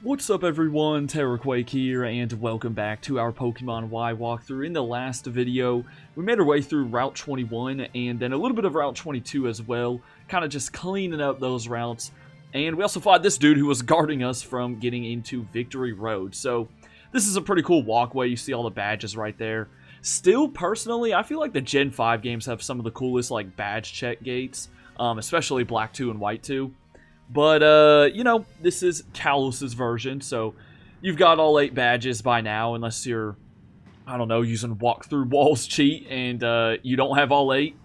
What's up everyone, Terraquake here, and welcome back to our Pokemon Y walkthrough. In the last video, we made our way through Route 21, and then a little bit of Route 22 as well, kind of just cleaning up those routes. And we also fought this dude who was guarding us from getting into Victory Road. So, this is a pretty cool walkway, you see all the badges right there. Still, personally, I feel like the Gen 5 games have some of the coolest, like, badge check gates, especially Black 2 and White 2. But, you know, this is Kalos's version, so you've got all 8 badges by now, unless you're, I don't know, using walk-through walls cheat, and you don't have all 8.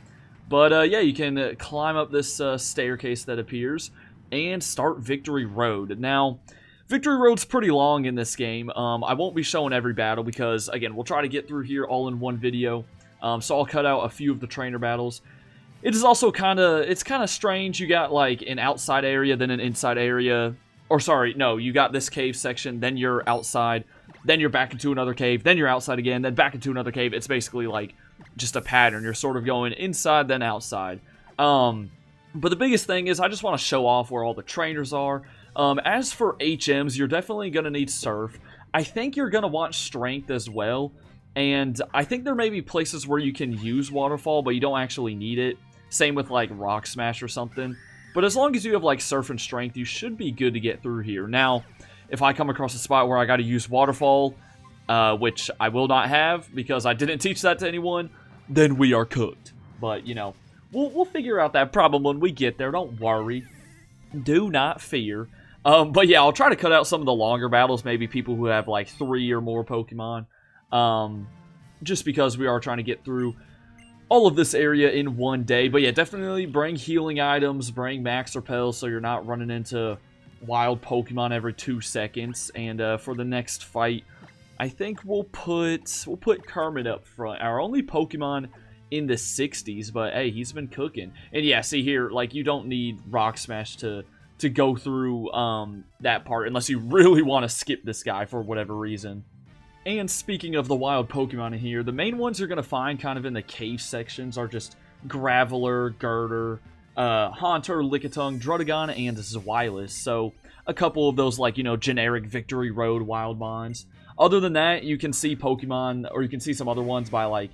But, yeah, you can climb up this staircase that appears, and start Victory Road. Now, Victory Road's pretty long in this game. I won't be showing every battle, because, again, we'll try to get through here all in one video. So I'll cut out a few of the trainer battles. It is also kind of strange. You got like an outside area, then an inside area. Or sorry, no, you got this cave section, then you're outside, then you're back into another cave, then you're outside again, then back into another cave. It's basically like just a pattern. You're sort of going inside, then outside. But the biggest thing is I just want to show off where all the trainers are. As for HMs, you're definitely going to need Surf. I think you're going to want Strength as well. And I think there may be places where you can use Waterfall, but you don't actually need it. Same with like Rock Smash or something. But as long as you have like Surf and Strength, you should be good to get through here. Now, if I come across a spot where I got to use Waterfall, which I will not have because I didn't teach that to anyone, then we are cooked. But, you know, we'll figure out that problem when we get there. Don't worry. Do not fear. But yeah, I'll try to cut out some of the longer battles. Maybe people who have like 3 or more Pokemon. Just because we are trying to get through all of this area in one day. But yeah, definitely bring healing items, bring Max Repel so you're not running into wild Pokemon every 2 seconds. And for the next fight, I think we'll put Kermit up front. Our only Pokemon in the 60s, but hey, he's been cooking. And yeah, see here, like you don't need Rock Smash to go through that part unless you really want to skip this guy for whatever reason. And speaking of the wild Pokemon in here, the main ones you're going to find kind of in the cave sections are just Graveler, Girder, Haunter, Lickitung, Druddigon, and Zweilous. So, a couple of those, like, you know, generic Victory Road wild mons. Other than that, you can see Pokemon, or you can see some other ones by, like,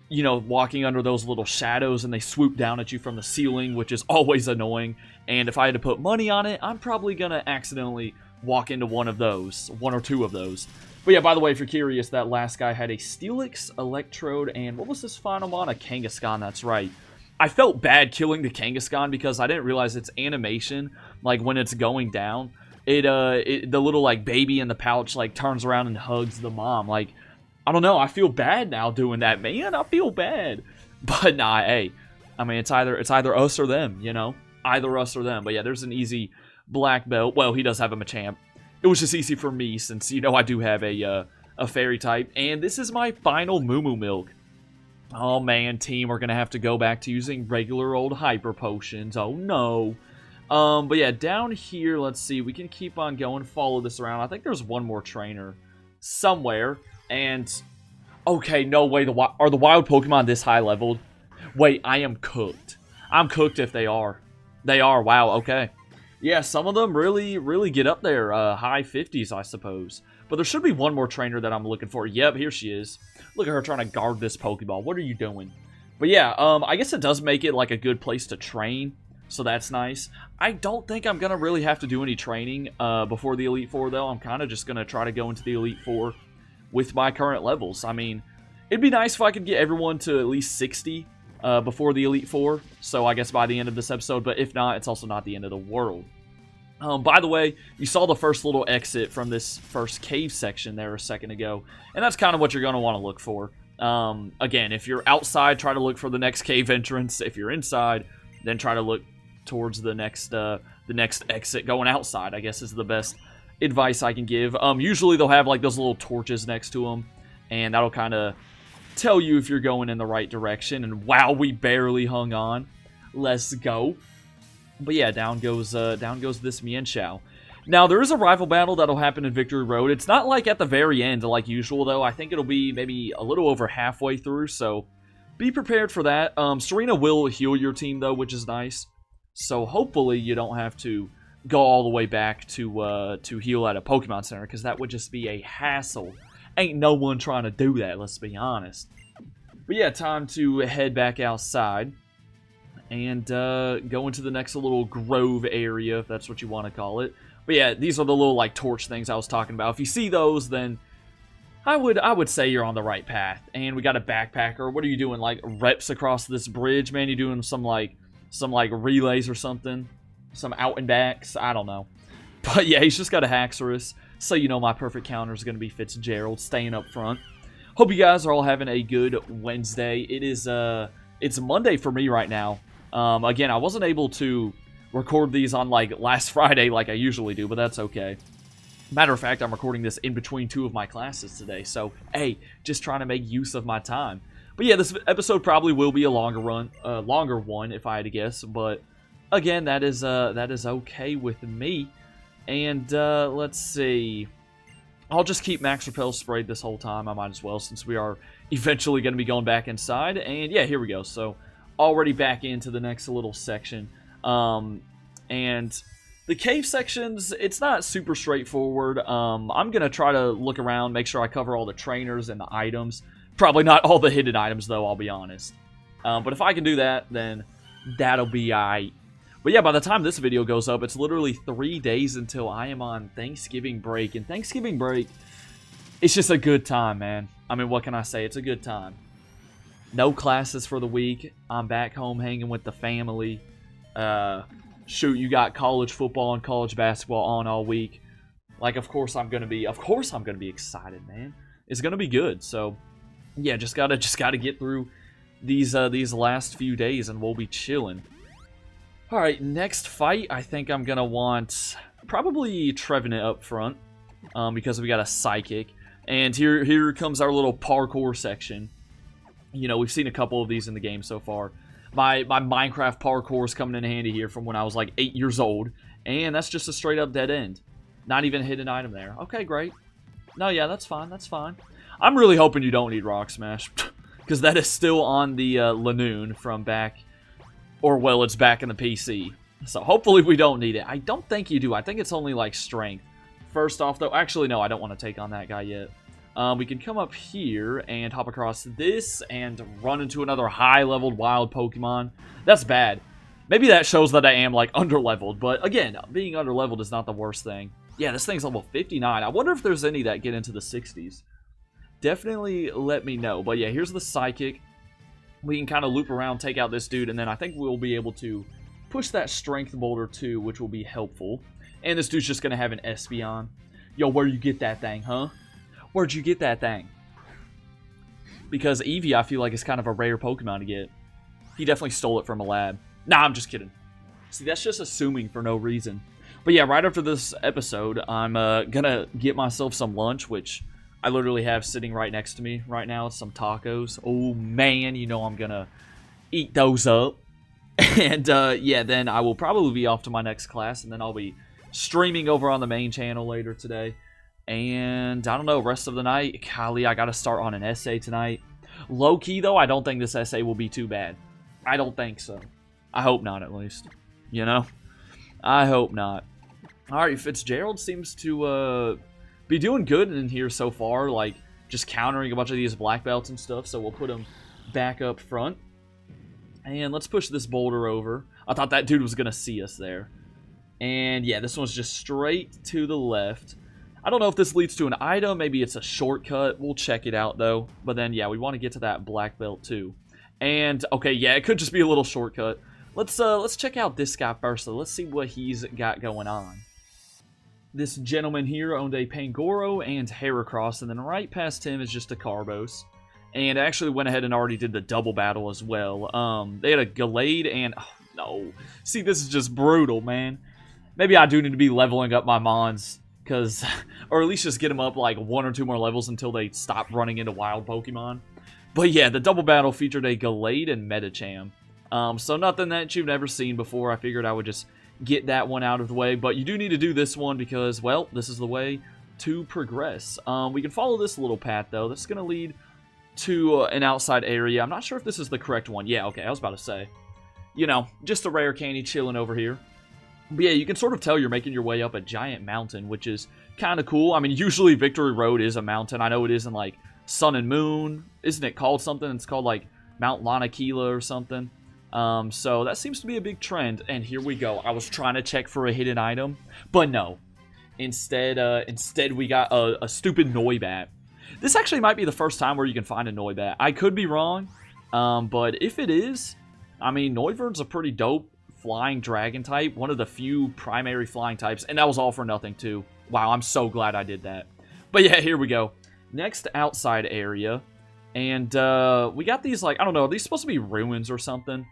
you know, walking under those little shadows, and they swoop down at you from the ceiling, which is always annoying. And if I had to put money on it, I'm probably going to accidentally walk into one of those, 1 or 2 of those. But yeah, by the way, if you're curious, that last guy had a Steelix, Electrode, and what was his final mon? A Kangaskhan, that's right. I felt bad killing the Kangaskhan because I didn't realize its animation, like when it's going down, the little like baby in the pouch like turns around and hugs the mom. Like, I don't know, I feel bad now doing that, man. I feel bad. But nah, hey, I mean, it's either us or them, you know? Either us or them. But yeah, there's an easy black belt. Well, he does have a Machamp. It was just easy for me since, you know, I do have a fairy type. And this is my final Moo Moo Milk. Oh man, team, we're going to have to go back to using regular old Hyper Potions. Oh no. But yeah, down here, let's see. We can keep on going, follow this around. I think there's one more trainer somewhere. And, okay, no way. Are the wild Pokemon this high leveled? Wait, I am cooked. I'm cooked if they are. They are, wow, okay. Yeah, some of them really get up there, high 50s, I suppose. But there should be one more trainer that I'm looking for. Yep, here she is. Look at her trying to guard this Pokeball. What are you doing? But yeah, I guess it does make it like a good place to train, so that's nice. I don't think I'm going to really have to do any training before the Elite Four, though. I'm kind of just going to try to go into the Elite Four with my current levels. I mean, it'd be nice if I could get everyone to at least 60 before the Elite Four, so I guess by the end of this episode, but if not, it's also not the end of the world. By the way, you saw the first little exit from this first cave section there a second ago, and that's kind of what you're going to want to look for. Again, if you're outside, try to look for the next cave entrance. If you're inside, then try to look towards the next exit going outside, I guess is the best advice I can give. Usually they'll have like those little torches next to them, and that'll kind of tell you if you're going in the right direction. And wow, we barely hung on. Let's go. But yeah, down goes this Mienshao. Now, there is a rival battle that'll happen in Victory Road. It's not like at the very end like usual, though. I think it'll be maybe a little over halfway through, so be prepared for that. Serena will heal your team, though, which is nice. So hopefully you don't have to go all the way back to heal at a Pokemon Center, because that would just be a hassle. Ain't no one trying to do that, let's be honest. But yeah, time to head back outside and go into the next little grove area, if that's what you want to call it. But yeah, these are the little like torch things I was talking about. If you see those, then I would say you're on the right path. And we got a backpacker. What are you doing? Like reps across this bridge, man? You doing some like relays or something? Some out and backs? I don't know. But yeah, he's just got a Haxorus. So you know my perfect counter is going to be Fitzgerald staying up front. Hope you guys are all having a good Wednesday. It's Monday for me right now. Again, I wasn't able to record these on like last Friday like I usually do, but that's okay. Matter of fact, I'm recording this in between 2 of my classes today, so hey, just trying to make use of my time. But yeah, this episode probably will be a longer one if I had to guess. But again, that is okay with me. And let's see. I'll just keep Max Repel sprayed this whole time. I might as well, since we are eventually going to be going back inside. And yeah, here we go. So already back into the next little section. And the cave sections, it's not super straightforward. I'm going to try to look around, make sure I cover all the trainers and the items. Probably not all the hidden items, though, I'll be honest. But if I can do that, then that'll be aight. But yeah, by the time this video goes up, it's literally 3 days until I am on Thanksgiving break. And Thanksgiving break, it's just a good time, man. I mean, what can I say? It's a good time. No classes for the week. I'm back home hanging with the family. Shoot, you got college football and college basketball on all week. Like, of course I'm gonna be excited, man. It's gonna be good. So, yeah, just gotta get through these last few days, and we'll be chilling. All right, next fight, I think I'm gonna want probably Trevenant up front, because we got a Psychic, and here comes our little parkour section. You know, we've seen a couple of these in the game so far. My Minecraft parkour is coming in handy here from when I was like 8 years old. And that's just a straight up dead end. Not even a hidden item there. Okay, great. No, yeah, that's fine. That's fine. I'm really hoping you don't need Rock Smash. Because that is still on the Lanoon from back. Or, well, it's back in the PC. So hopefully we don't need it. I don't think you do. I think it's only like strength. First off, though. Actually, no, I don't want to take on that guy yet. We can come up here and hop across this and run into another high-leveled wild Pokemon. That's bad. Maybe that shows that I am, like, under-leveled. But, again, being under-leveled is not the worst thing. Yeah, this thing's level 59. I wonder if there's any that get into the 60s. Definitely let me know. But, yeah, here's the Psychic. We can kind of loop around, take out this dude, and then I think we'll be able to push that Strength Boulder, too, which will be helpful. And this dude's just going to have an Espeon. Yo, where you get that thing, huh? Where'd you get that thing? Because Eevee, I feel like, is kind of a rare Pokemon to get. He definitely stole it from a lab. Nah, I'm just kidding. See, that's just assuming for no reason. But yeah, right after this episode, I'm gonna get myself some lunch, which I literally have sitting right next to me right now. Some tacos. Oh, man, you know I'm gonna eat those up. And, yeah, then I will probably be off to my next class, and then I'll be streaming over on the main channel later today. And, I don't know, rest of the night, golly, I gotta start on an essay tonight. Low-key, though, I don't think this essay will be too bad. I don't think so. I hope not, at least. You know? I hope not. Alright, Fitzgerald seems to, be doing good in here so far, like, just countering a bunch of these black belts and stuff, so we'll put him back up front. And let's push this boulder over. I thought that dude was gonna see us there. And, yeah, this one's just straight to the left. I don't know if this leads to an item. Maybe it's a shortcut. We'll check it out, though. But then, yeah, we want to get to that black belt, too. And, okay, yeah, it could just be a little shortcut. Let's check out this guy first, though. Let's see what he's got going on. This gentleman here owned a Pangoro and Heracross, and then right past him is just a Carbos. And I actually went ahead and already did the double battle as well. They had a Gallade and... Oh, no. See, this is just brutal, man. Maybe I do need to be leveling up my Mons. Because, or at least just get them up like 1 or 2 more levels until they stop running into wild Pokemon. But yeah, the double battle featured a Gallade and Medicham. So nothing that you've never seen before. I figured I would just get that one out of the way. But you do need to do this one because, well, this is the way to progress. We can follow this little path, though. This is going to lead to an outside area. I'm not sure if this is the correct one. Yeah, okay, I was about to say. You know, just a rare candy chilling over here. But yeah, you can sort of tell you're making your way up a giant mountain, which is kind of cool. I mean, usually Victory Road is a mountain. I know it is in, like, Sun and Moon. Isn't it called something? It's called, like, Mount Lanakila or something. So that seems to be a big trend. And here we go. I was trying to check for a hidden item, but no. Instead we got a stupid Noibat. This actually might be the first time where you can find a Noibat. I could be wrong, but if it is, I mean, Noivern's a pretty dope flying dragon type, one of the few primary flying types, and that was all for nothing too. Wow, I'm so glad I did that. But yeah, here we go. Next outside area, and we got these, like, I don't know, are these supposed to be ruins or something?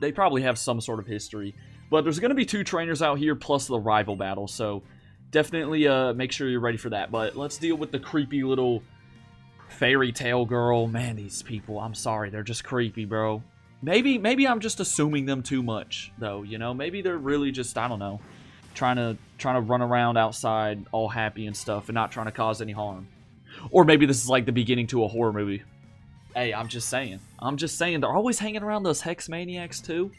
They probably have some sort of history. But there's going to be 2 trainers out here plus the rival battle, so definitely make sure you're ready for that. But let's deal with the creepy little fairy tale girl. Man, these people, I'm sorry, they're just creepy, bro. Maybe I'm just assuming them too much, though, you know? Maybe they're really just, I don't know, trying to run around outside all happy and stuff and not trying to cause any harm. Or maybe this is like the beginning to a horror movie. Hey, I'm just saying. They're always hanging around those hex maniacs, too.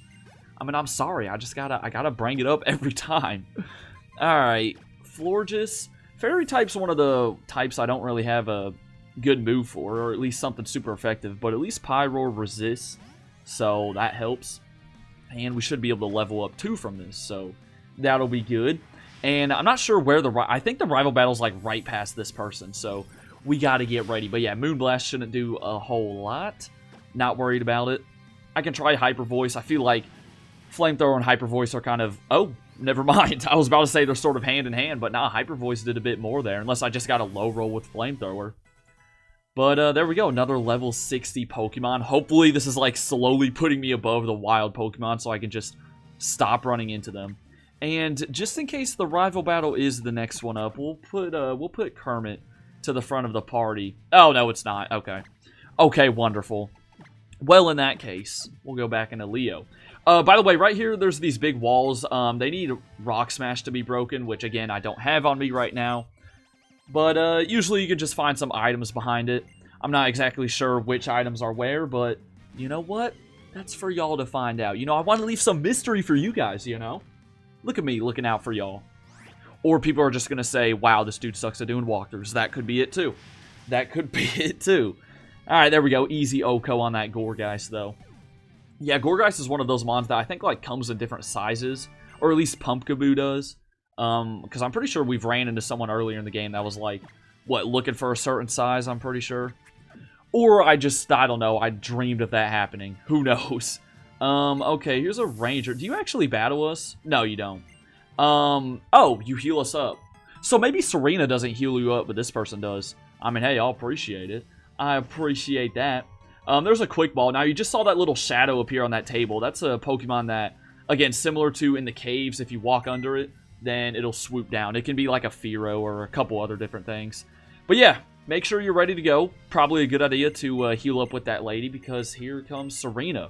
I mean, I'm sorry. I gotta bring it up every time. Alright. Florges. Fairy type's one of the types I don't really have a good move for, or at least something super effective, but at least Pyroar resists, so that helps. And we should be able to level up 2 from this, so that'll be good. And I'm not sure where I think the rival battle's like right past this person, so we gotta get ready. But yeah, Moonblast shouldn't do a whole lot. Not worried about it. I can try Hyper Voice. I feel like Flamethrower and Hyper Voice are kind of... Oh, never mind. I was about to say they're sort of hand in hand, but nah, Hyper Voice did a bit more there, unless I just got a low roll with Flamethrower. But there we go, another level 60 Pokemon. Hopefully this is like slowly putting me above the wild Pokemon so I can just stop running into them. And just in case the rival battle is the next one up, we'll put Kermit to the front of the party. Oh, no, it's not. Okay. Okay, wonderful. Well, in that case, we'll go back into Leo. By the way, right here, there's these big walls. They need Rock Smash to be broken, which, again, I don't have on me right now. But usually you can just find some items behind it. I'm not exactly sure which items are where, but you know what? That's for y'all to find out. You know, I want to leave some mystery for you guys, you know? Look at me looking out for y'all. Or people are just going to say, wow, this dude sucks at doing walkthroughs. That could be it, too. That could be it, too. Alright, there we go. Easy Oko on that Gourgeist, though. Yeah, Gourgeist is one of those mons that I think, like, comes in different sizes. Or at least Pumpkaboo does. Because I'm pretty sure we've ran into someone earlier in the game that was, like, what, looking for a certain size, I'm pretty sure. Or I don't know, I dreamed of that happening. Who knows? Okay, here's a Ranger. Do you actually battle us? No, you don't. Oh, you heal us up. So maybe Serena doesn't heal you up, but this person does. I mean, hey, I'll appreciate it. I appreciate that. There's a Quick Ball. Now, you just saw that little shadow appear on that table. That's a Pokemon that, again, similar to in the caves, if you walk under it, then it'll swoop down. It can be like a Fearow or a couple other different things. But yeah, make sure you're ready to go. Probably a good idea to heal up with that lady, because here comes Serena.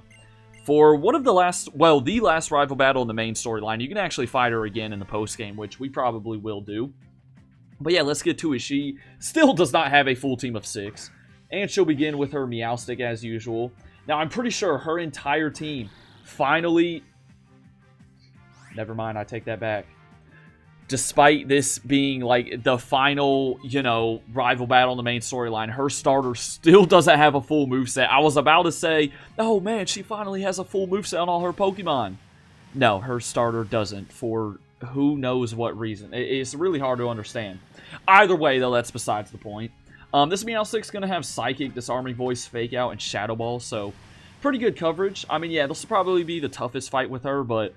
For one of the last, well, the last rival battle in the main storyline, you can actually fight her again in the post-game, which we probably will do. But yeah, let's get to it. She still does not have a full team of 6. And she'll begin with her Meowstic as usual. Now, I'm pretty sure her entire team finally... Never mind, I take that back. Despite this being, like, the final, you know, rival battle in the main storyline, her starter still doesn't have a full moveset. I was about to say, oh man, she finally has a full moveset on all her Pokemon. No, her starter doesn't, for who knows what reason. It's really hard to understand. Either way, though, that's besides the point. This Meowstic's going to have Psychic, Disarming Voice, Fake Out, and Shadow Ball, so pretty good coverage. I mean, yeah, this will probably be the toughest fight with her, but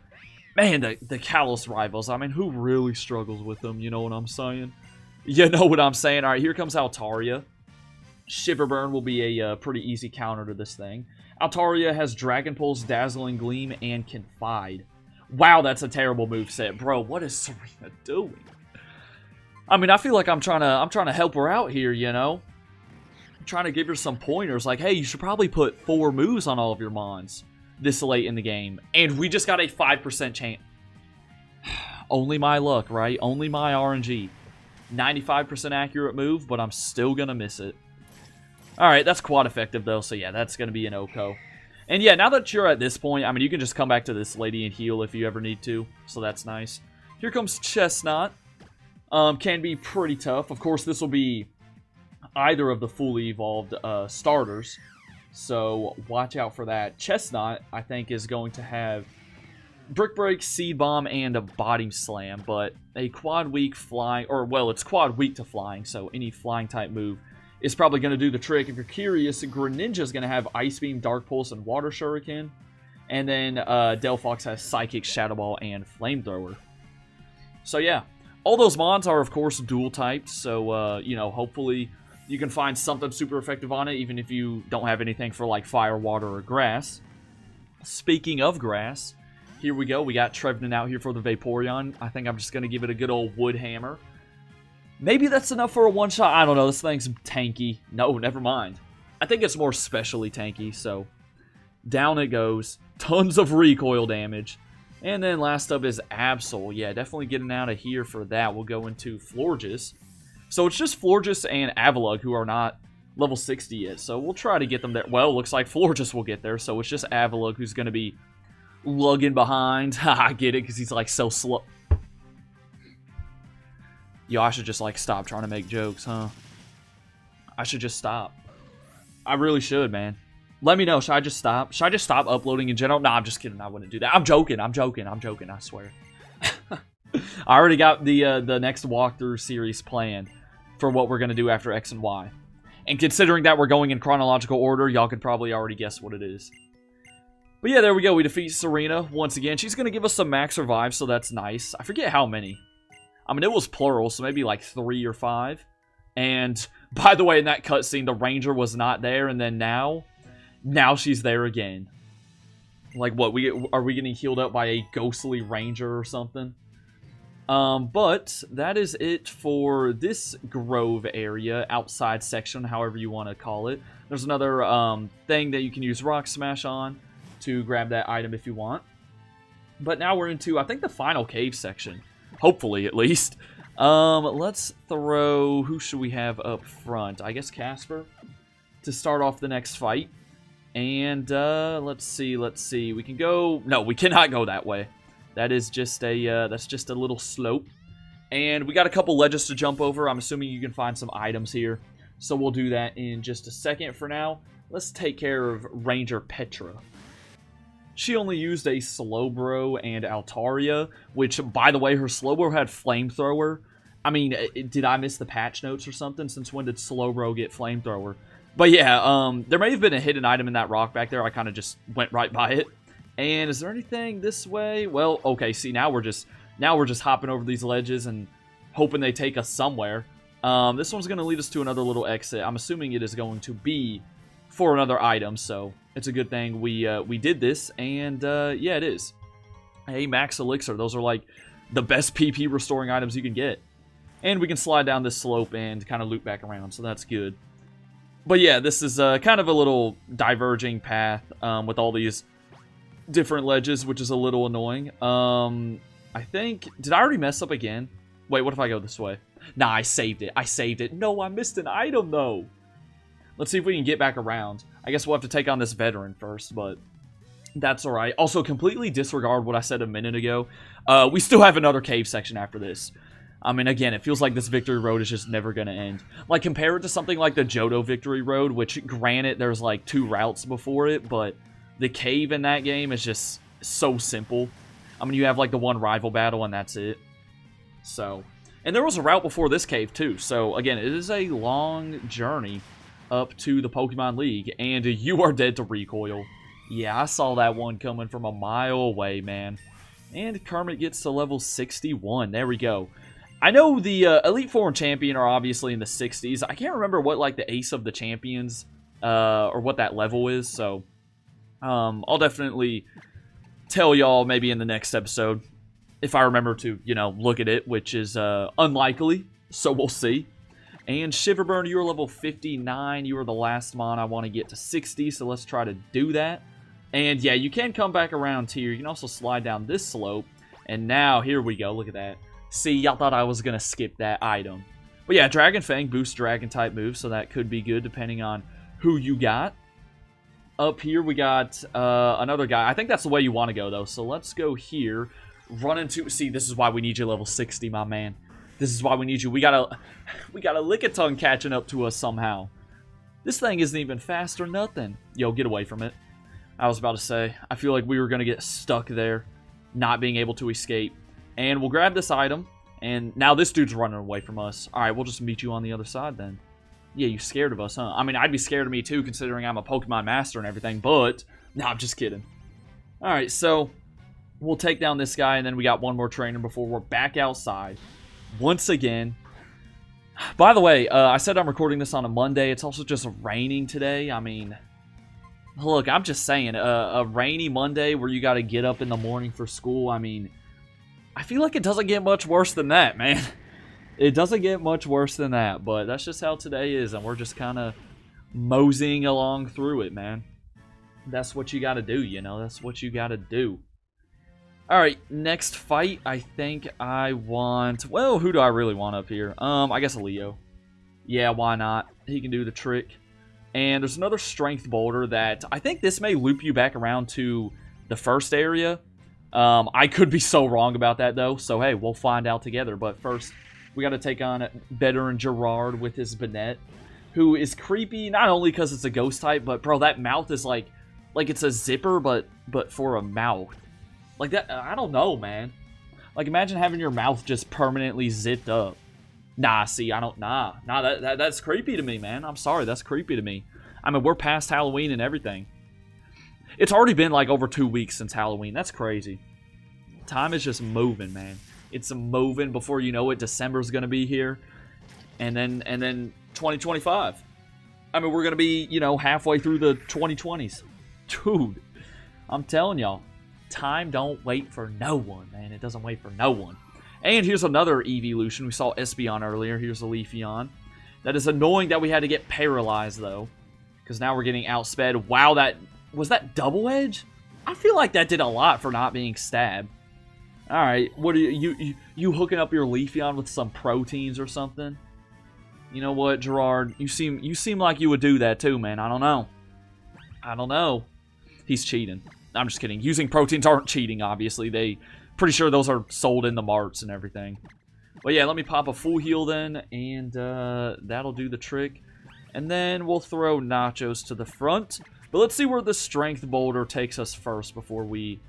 man, the Kalos rivals, I mean, who really struggles with them? You know what I'm saying? You know what I'm saying? All right, here comes Altaria. Shiverburn will be a pretty easy counter to this thing. Altaria has Dragon Pulse, Dazzling Gleam, and Confide. Wow, that's a terrible moveset. Bro, what is Serena doing? I mean, I feel like I'm trying to help her out here, you know? I'm trying to give her some pointers, like, hey, you should probably put 4 moves on all of your mons this late in the game. And we just got a 5% chance. Only my luck, right? Only my RNG. 95% accurate move, but I'm still gonna miss it. Alright, that's quad effective, though, so yeah, that's gonna be an Oko. And yeah, now that you're at this point, I mean, you can just come back to this lady and heal if you ever need to. So that's nice. Here comes Chestnut. Can be pretty tough. Of course, this will be either of the fully evolved starters. So watch out for that. Chestnut, I think, is going to have Brick Break, Seed Bomb, and a Body Slam. But a quad weak flying, or well, it's quad weak to flying. So any flying type move is probably going to do the trick. If you're curious, Greninja is going to have Ice Beam, Dark Pulse, and Water Shuriken. And then Delphox has Psychic, Shadow Ball, and Flamethrower. So yeah, all those mons are, of course, dual typed. So, you know, hopefully you can find something super effective on it, even if you don't have anything for, like, Fire, Water, or Grass. Speaking of Grass, here we go. We got Trevenant out here for the Vaporeon. I think I'm just going to give it a good old Wood Hammer. Maybe that's enough for a one-shot. I don't know. This thing's tanky. No, never mind. I think it's more specially tanky, so down it goes. Tons of recoil damage. And then last up is Absol. Yeah, definitely getting out of here for that. We'll go into Florges. So it's just Florges and Avalugg who are not level 60 yet. So we'll try to get them there. Well, looks like Florges will get there. So it's just Avalugg who's going to be lugging behind. I get it because he's like so slow. Yo, I should just like stop trying to make jokes, huh? I should just stop. I really should, man. Let me know. Should I just stop? Should I just stop uploading in general? Nah, I'm just kidding. I wouldn't do that. I'm joking. I'm joking. I'm joking. I swear. I already got the next walkthrough series planned for what we're going to do after X and Y. And considering that we're going in chronological order, y'all could probably already guess what it is. But yeah, there we go. We defeat Serena once again. She's going to give us some max revives, so that's nice. I forget how many. I mean, it was plural, so maybe like 3 or 5. And by the way, in that cutscene, the Ranger was not there, and then now she's there again. Like, what? Are we getting healed up by a ghostly Ranger or something? But that is it for this Grove area, outside section, however you want to call it. There's another thing that you can use Rock Smash on to grab that item if you want. But now we're into, I think, the final cave section. Hopefully, at least. Let's throw... Who should we have up front? I guess Casper to start off the next fight. And, let's see. We can go... No, we cannot go that way. That is just a, that's just a little slope. And we got a couple ledges to jump over. I'm assuming you can find some items here. So we'll do that in just a second. For now, let's take care of Ranger Petra. She only used a Slowbro and Altaria, which, by the way, her Slowbro had Flamethrower. I mean, did I miss the patch notes or something? Since when did Slowbro get Flamethrower? But yeah, there may have been a hidden item in that rock back there. I kind of just went right by it. And is there anything this way? Well, okay, see, now we're just hopping over these ledges and hoping they take us somewhere. This one's going to lead us to another little exit. I'm assuming it is going to be for another item, so it's a good thing we did this, and yeah, it is. Hey, Max Elixir, those are like the best PP restoring items you can get. And we can slide down this slope and kind of loop back around, so that's good. But yeah, this is kind of a little diverging path with all these different ledges, which is a little annoying. I think, did I already mess up again? Wait, what if I go this way? Nah, I saved it. No, I missed an item, though. Let's see if we can get back around. I guess we'll have to take on this veteran first, but that's alright. Also, completely disregard what I said a minute ago. We still have another cave section after this. I mean, again, it feels like this Victory Road is just never going to end. Like, compare it to something like the Johto Victory Road, which, granted, there's like 2 routes before it, but the cave in that game is just so simple. I mean, you have like the one rival battle, and that's it. So, and there was a route before this cave, too. So, again, it is a long journey up to the Pokemon League, and you are dead to recoil. Yeah, I saw that one coming from a mile away, man. And Kermit gets to level 61. There we go. I know the Elite Four and Champion are obviously in the 60s. I can't remember what, like, the Ace of the Champions, or what that level is, so I'll definitely tell y'all maybe in the next episode, if I remember to, you know, look at it, which is unlikely, so we'll see. And Shiverburn, you are level 59. You are the last mon I want to get to 60, so let's try to do that. And yeah, you can come back around here. You can also slide down this slope. And now, here we go. Look at that. See, y'all thought I was going to skip that item. But yeah, Dragon Fang boosts Dragon-type moves, so that could be good depending on who you got. Up here, we got another guy. I think that's the way you want to go, though. So let's go here. Run into... See, this is why we need you level 60, my man. This is why we need you. We got a Lickitung catching up to us somehow. This thing isn't even fast or nothing. Yo, get away from it. I was about to say, I feel like we were going to get stuck there, not being able to escape. And we'll grab this item, and now this dude's running away from us. All right, we'll just meet you on the other side then. Yeah, you scared of us, huh? I mean, I'd be scared of me too, considering I'm a Pokemon master and everything, but... No, I'm just kidding. All right, so we'll take down this guy, and then we got one more trainer before we're back outside. Once again. By the way, I said I'm recording this on a Monday. It's also just raining today. I mean... Look, I'm just saying, a rainy Monday where you got to get up in the morning for school, I mean, I feel like it doesn't get much worse than that, man. It doesn't get much worse than that, but that's just how today is, and we're just kind of moseying along through it, man. That's what you got to do, you know? That's what you got to do. Alright, next fight, I think I want... Well, who do I really want up here? I guess a Leo. Yeah, why not? He can do the trick. And there's another strength boulder that I think this may loop you back around to the first area. I could be so wrong about that, though. So, hey, we'll find out together. But first, we got to take on Veteran Gerard with his Banette, who is creepy not only because it's a ghost type, but, bro, that mouth is like it's a zipper, but for a mouth. Like, that, I don't know, man. Like, imagine having your mouth just permanently zipped up. Nah, see, I don't, nah, that's creepy to me, man. I'm sorry, that's creepy to me. I mean, we're past Halloween and everything. It's already been, like, over 2 weeks since Halloween. That's crazy. Time is just moving, man. It's moving. Before you know it, December's gonna be here. And then 2025. I mean, we're gonna be, you know, halfway through the 2020s. Dude, I'm telling y'all, time don't wait for no one, man. It doesn't wait for no one. And here's another evolution. We saw Espeon earlier. Here's a Leafeon. That is annoying that we had to get paralyzed, though. Because now we're getting outsped. Wow, was that double edge? I feel like that did a lot for not being stabbed. Alright, what are you hooking up your Leafeon with some proteins or something? You know what, Gerard? You seem like you would do that too, man. I don't know. I don't know. He's cheating. I'm just kidding. Using proteins aren't cheating, obviously. Pretty sure those are sold in the marts and everything. But yeah, let me pop a full heal then, and that'll do the trick. And then we'll throw Nachos to the front. But let's see where the Strength Boulder takes us first before we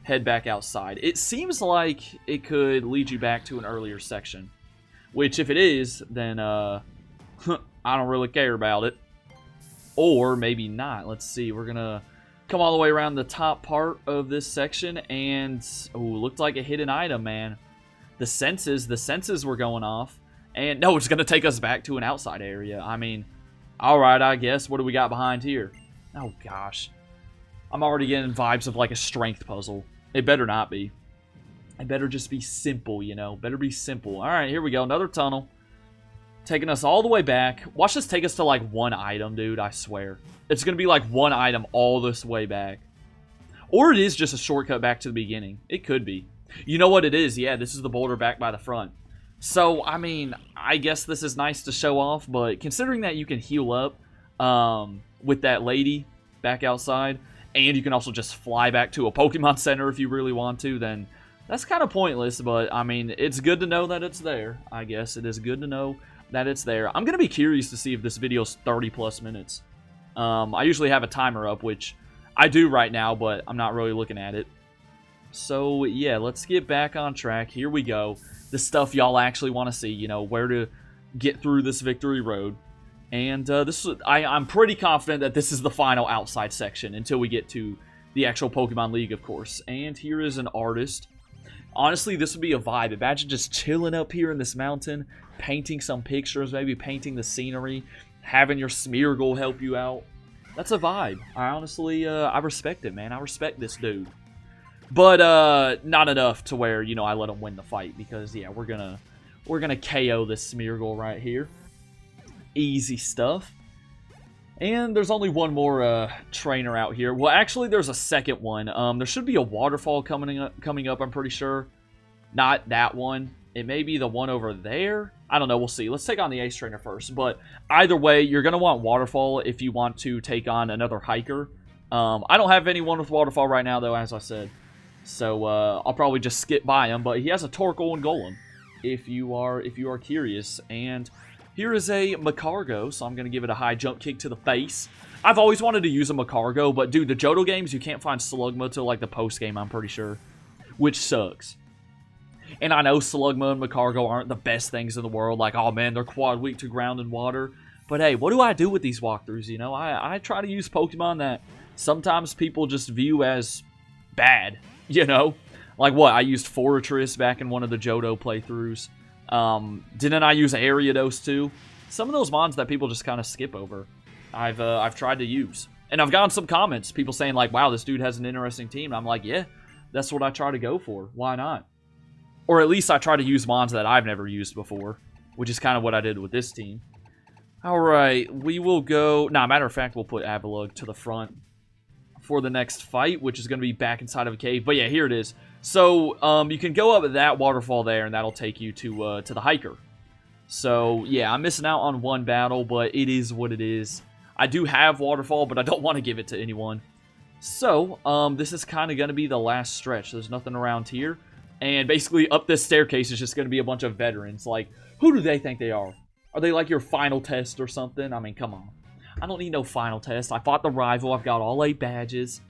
head back outside. It seems like it could lead you back to an earlier section. Which, if it is, then I don't really care about it. Or maybe not. Let's see, we're going to come all the way around the top part of this section, and oh, looked like a hidden item, man. The senses were going off, and no, it's gonna take us back to an outside area. I mean, all right, I guess. What do we got behind here? Oh gosh, I'm already getting vibes of like a strength puzzle. It better not be. It better just be simple, you know. Better be simple. All right, here we go. Another tunnel. Taking us all the way back. Watch this take us to like one item, dude. I swear. It's going to be like one item all this way back. Or it is just a shortcut back to the beginning. It could be. You know what it is? Yeah, this is the boulder back by the front. So, I mean, I guess this is nice to show off. But considering that you can heal up with that lady back outside. And you can also just fly back to a Pokemon Center if you really want to. Then that's kind of pointless. But, I mean, it's good to know that it's there. I guess it is good to know that it's there. I'm going to be curious to see if this video's 30 plus minutes. I usually have a timer up, which I do right now, but I'm not really looking at it. So, yeah, let's get back on track. Here we go. The stuff y'all actually want to see, you know, where to get through this victory road. And I'm pretty confident that this is the final outside section until we get to the actual Pokemon League, of course. And here is an artist. Honestly, this would be a vibe. Imagine just chilling up here in this mountain, painting some pictures, maybe painting the scenery, having your Smeargle help you out. That's a vibe. I honestly, I respect it, man. I respect this dude. But, not enough to where, you know, I let him win the fight. Because, yeah, we're gonna KO this Smeargle right here. Easy stuff. And there's only one more trainer out here. Well, actually, there's a second one. There should be a waterfall coming up, I'm pretty sure. Not that one. It may be the one over there. I don't know. We'll see. Let's take on the Ace Trainer first. But either way, you're going to want Waterfall if you want to take on another Hiker. I don't have anyone with Waterfall right now, though, as I said. So, I'll probably just skip by him. But he has a Torkoal and Golem, if you are curious. And here is a Macargo, so I'm going to give it a high jump kick to the face. I've always wanted to use a Macargo, but, dude, the Johto games, you can't find Slugma till, like, the post-game, I'm pretty sure. Which sucks. And I know Slugma and Macargo aren't the best things in the world. Like, oh, man, they're quad weak to ground and water. But, hey, what do I do with these walkthroughs, you know? I try to use Pokemon that sometimes people just view as bad, you know? Like, what? I used Fortress back in one of the Johto playthroughs. Didn't I use Ariados, too? Some of those mons that people just kind of skip over, I've tried to use. And I've gotten some comments, people saying, like, wow, this dude has an interesting team. I'm like, yeah, that's what I try to go for. Why not? Or at least I try to use mons that I've never used before, which is kind of what I did with this team. Alright, we will go... Nah, matter of fact, we'll put Avalugg to the front for the next fight, which is going to be back inside of a cave. But yeah, here it is. So, you can go up that waterfall there, and that'll take you to the hiker. So, yeah, I'm missing out on one battle, but it is what it is. I do have waterfall, but I don't want to give it to anyone. So, this is kind of going to be the last stretch. There's nothing around here. And basically, up this staircase is just going to be a bunch of veterans. Like, who do they think they are? Are they like your final test or something? I mean, come on. I don't need no final test. I fought the rival. I've got all 8 badges.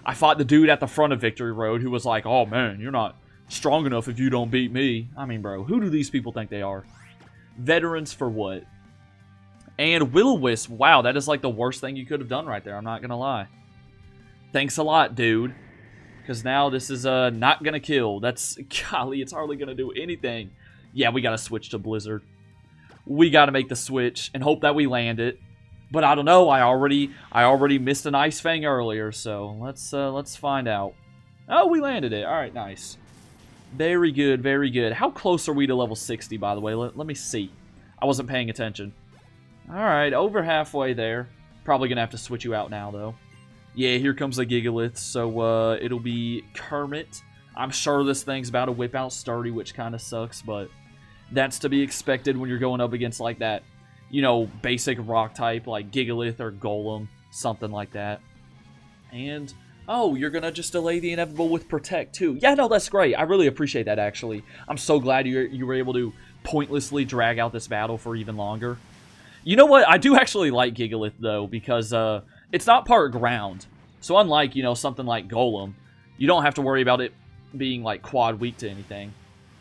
I fought the dude at the front of Victory Road who was like, oh man, you're not strong enough if you don't beat me. I mean, bro, who do these people think they are? Veterans for what? And Will-O-Wisp, wow, that is like the worst thing you could have done right there. I'm not going to lie. Thanks a lot, dude. Because now this is not going to kill. That's, golly, it's hardly going to do anything. Yeah, we got to switch to Blizzard. We got to make the switch and hope that we land it. But I don't know. I already missed an Ice Fang earlier, so let's find out. Oh, we landed it. All right, nice. Very good, very good. How close are we to level 60, by the way? Let me see. I wasn't paying attention. All right, over halfway there. Probably going to have to switch you out now, though. Yeah, here comes a Gigalith, so it'll be Kermit. I'm sure this thing's about to whip out Sturdy, which kind of sucks, but that's to be expected when you're going up against like that, you know, basic rock type like Gigalith or Golem, something like that. And, oh, you're going to just delay the inevitable with Protect, too. Yeah, no, that's great. I really appreciate that, actually. I'm so glad you were able to pointlessly drag out this battle for even longer. You know what? I do actually like Gigalith, though, because it's not part ground. So unlike, you know, something like Golem, you don't have to worry about it being, like, quad weak to anything.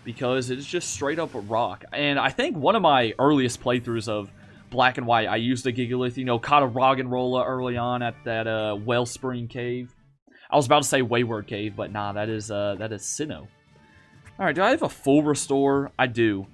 Because it's just straight up a rock. And I think one of my earliest playthroughs of Black and White, I used a Gigalith, you know, caught a Roggenrola early on at that Wellspring Cave. I was about to say Wayward Cave, but nah, that is Sinnoh. Alright, do I have a full restore? I do.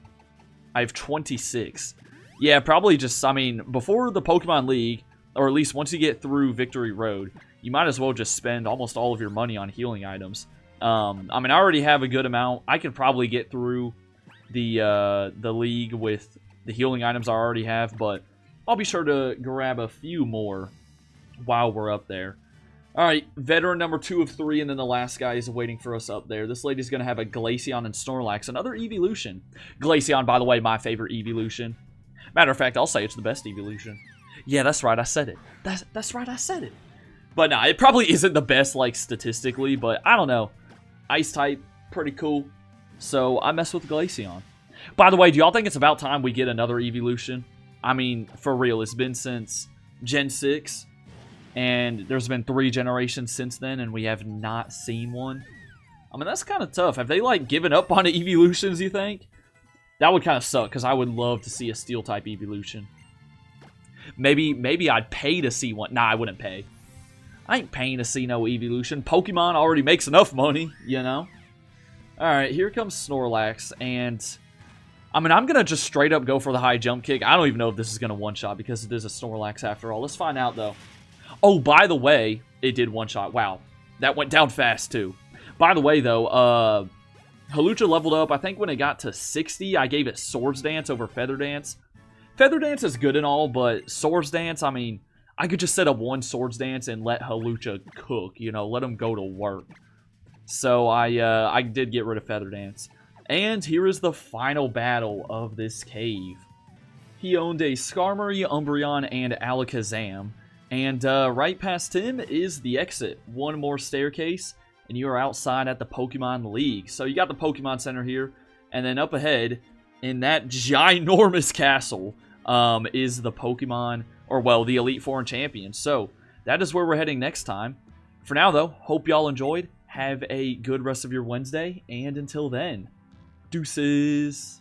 I have 26. Yeah, probably just, I mean, before the Pokemon League, or at least once you get through Victory Road, you might as well just spend almost all of your money on healing items. I mean, I already have a good amount. I could probably get through the league with the healing items I already have, but I'll be sure to grab a few more while we're up there. Alright, veteran number 2 of 3, and then the last guy is waiting for us up there. This lady's going to have a Glaceon and Snorlax, another evolution. Glaceon, by the way, my favorite evolution. Matter of fact, I'll say it's the best evolution. Yeah, that's right, I said it. That's right, I said it. But nah, it probably isn't the best, like, statistically, but I don't know. Ice type, pretty cool. So, I mess with Glaceon. By the way, do y'all think it's about time we get another evolution? I mean, for real, it's been since Gen 6. And there's been 3 generations since then, and we have not seen one. I mean, that's kind of tough. Have they, like, given up on evolutions, you think? That would kind of suck, because I would love to see a Steel-type evolution. Maybe I'd pay to see one. Nah, I wouldn't pay. I ain't paying to see no evolution. Pokemon already makes enough money, you know? Alright, here comes Snorlax, and I mean, I'm going to just straight up go for the high jump kick. I don't even know if this is going to one-shot, because it is a Snorlax after all. Let's find out, though. Oh, by the way, it did one-shot. Wow. That went down fast, too. By the way, though, Hawlucha leveled up. I think when it got to 60, I gave it Swords Dance over Feather Dance. Feather Dance is good and all, but Swords Dance, I mean, I could just set up one Swords Dance and let Hawlucha cook, you know, let him go to work. So I did get rid of Feather Dance. And here is the final battle of this cave. He owned a Skarmory, Umbreon, and Alakazam. And right past him is the exit. One more staircase, and you are outside at the Pokemon League. So you got the Pokemon Center here, and then up ahead in that ginormous castle is the Pokemon, or well, the Elite Foreign Champions. So that is where we're heading next time. For now, though, hope y'all enjoyed. Have a good rest of your Wednesday, and until then, deuces.